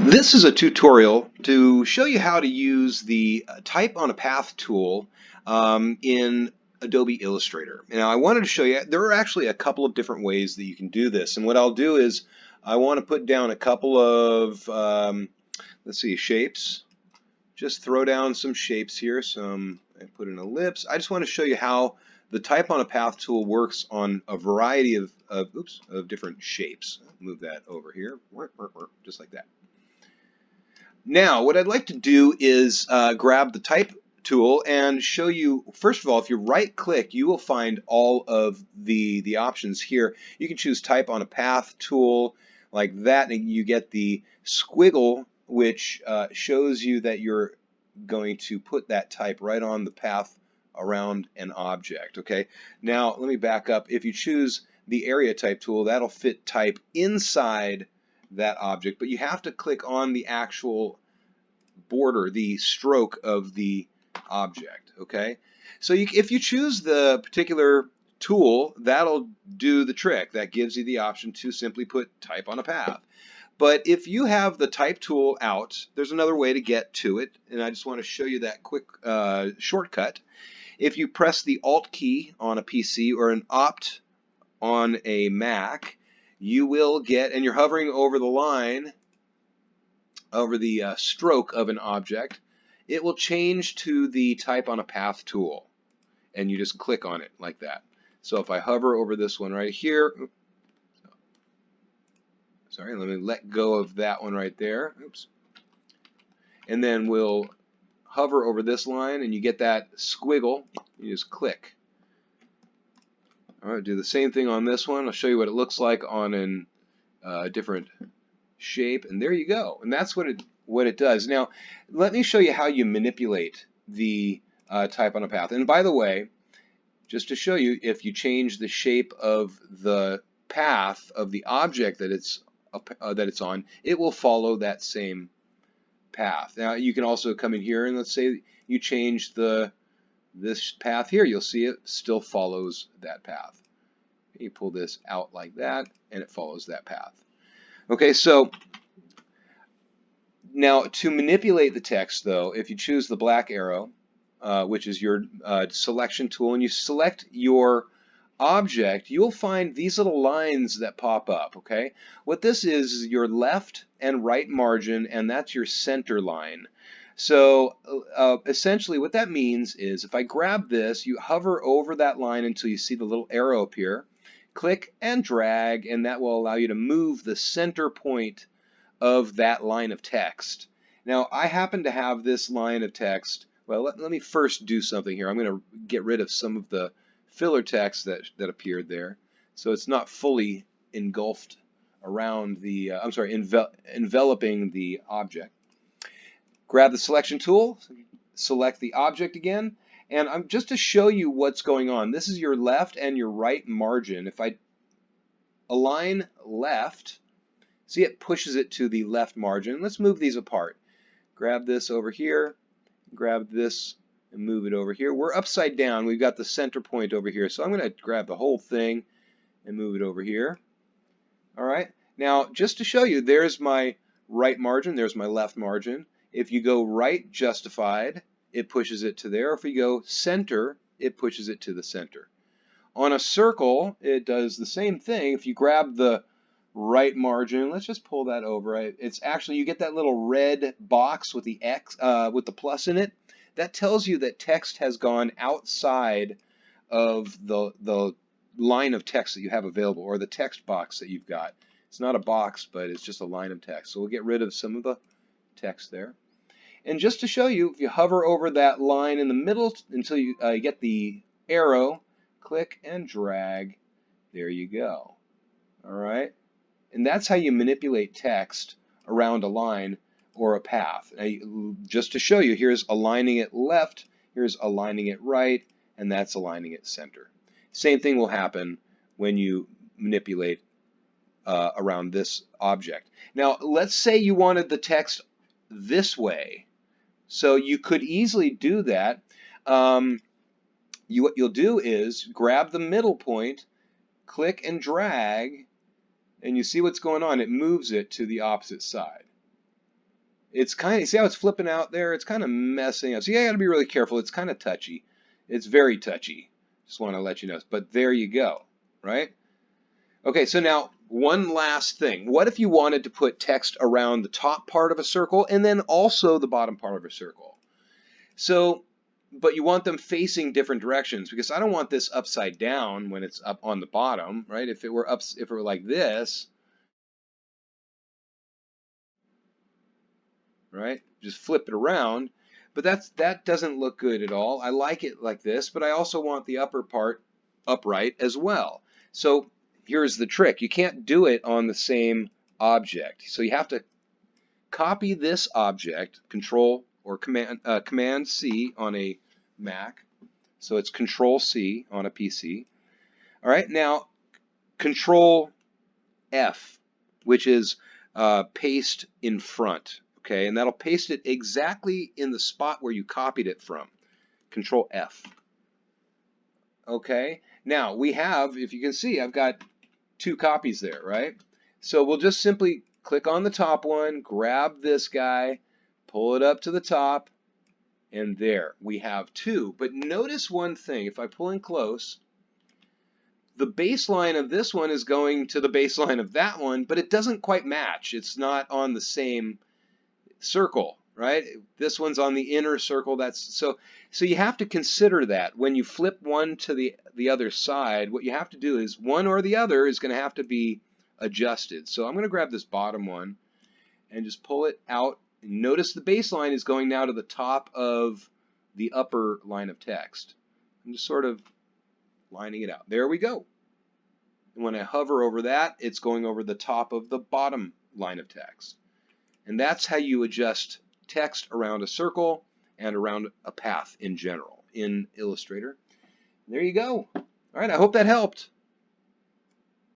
This is a tutorial to show you how to use the Type on a Path tool in Adobe Illustrator. Now I wanted to show you, there are actually a couple of different ways that you can do this, and what I'll do is I want to put down a couple of, let's see, shapes. Just throw down some shapes here, I put an ellipse. I just want to show you how the Type on a Path tool works on a variety of different shapes. Move that over here, just like that. Now, what I'd like to do is grab the Type tool and show you, first of all, if you right-click, you will find all of the options here. You can choose Type on a Path tool like that, and you get the squiggle, which shows you that you're going to put that type right on the path around an object. Okay. Now, let me back up. If you choose the Area Type tool, that'll fit type inside that object, but you have to click on the actual border, the stroke of the object. Okay, so if you choose the particular tool, that'll do the trick. That gives you the option to simply put Type on a Path. But if you have the Type tool out, there's another way to get to it, and I just want to show you that quick shortcut. If you press the Alt key on a PC or an Opt on a Mac, you will get, and you're hovering over the line, over the stroke of an object, it will change to the Type on a Path tool, and you just click on it like that. So if I hover over this one right here, sorry, let me let go of that one right there, oops, and then we'll hover over this line, and you get that squiggle, you just click. All right, do the same thing on this one. I'll show you what it looks like on a different shape, and there you go. And that's what it does. Now, let me show you how you manipulate the Type on a Path. And by the way, just to show you, if you change the shape of the path of the object that it's on, it will follow that same path. Now, you can also come in here and let's say you change this path here, you'll see it still follows that path. You pull this out like that, and it follows that path. Okay, so now to manipulate the text, though, if you choose the black arrow, which is your selection tool, and you select your object, you'll find these little lines that pop up. Okay, what this is your left and right margin, and that's your center line. So essentially what that means is if I grab this, you hover over that line until you see the little arrow appear, click and drag, and that will allow you to move the center point of that line of text. Now I happen to have this line of text. Well, let me first do something here. I'm going to get rid of some of the filler text that appeared there, so it's not fully engulfed around the, enveloping the object. Grab the selection tool, select the object again, and just to show you what's going on, this is your left and your right margin. If I align left, see, it pushes it to the left margin. Let's move these apart. Grab this over here, grab this and move it over here. We're upside down. We've got the center point over here, so I'm going to grab the whole thing and move it over here. All right. Now, just to show you, there's my right margin, there's my left margin. If you go right justified, it pushes it to there. If you go center, it pushes it to the center. On a circle, it does the same thing. If you grab the right margin, let's just pull that over. It's actually, you get that little red box with the X, with the plus in it. That tells you that text has gone outside of the line of text that you have available, or the text box that you've got. It's not a box, but it's just a line of text. So we'll get rid of some of the text there. And just to show you, if you hover over that line in the middle until you get the arrow, click and drag, there you go. All right? And that's how you manipulate text around a line or a path. Now, just to show you, here's aligning it left, here's aligning it right, and that's aligning it center. Same thing will happen when you manipulate around this object. Now, let's say you wanted the text this way. So you could easily do that. What you'll do is grab the middle point, click and drag, and you see what's going on. It moves it to the opposite side. It's kind of, see how it's flipping out there? It's kind of messing up. So you got to be really careful. It's kind of touchy. It's very touchy. Just want to let you know. But there you go, right? Okay, so now one last thing. What if you wanted to put text around the top part of a circle and then also the bottom part of a circle? So, but you want them facing different directions because I don't want this upside down when it's up on the bottom, right? If it were like this, right? Just flip it around. But that doesn't look good at all. I like it like this, but I also want the upper part upright as well. So here's the trick. You can't do it on the same object. So you have to copy this object, Control or Command C on a Mac. So it's Control C on a PC. All right, now Control F, which is paste in front. Okay, and that'll paste it exactly in the spot where you copied it from. Control F. Okay, now we have, if you can see, I've got 2 copies there, right? So we'll just simply click on the top one, grab this guy, pull it up to the top, and there we have 2. But notice one thing, if I pull in close, the baseline of this one is going to the baseline of that one, but it doesn't quite match. It's not on the same circle, right? This one's on the inner circle. That's so you have to consider that when you flip one to the other side. What you have to do is one or the other is going to have to be adjusted. So I'm going to grab this bottom one and just pull it out. Notice the baseline is going now to the top of the upper line of text. I'm just sort of lining it out. There we go. And when I hover over that, it's going over the top of the bottom line of text. And that's how you adjust text around a circle and around a path in general in Illustrator. There you go. All right, I hope that helped.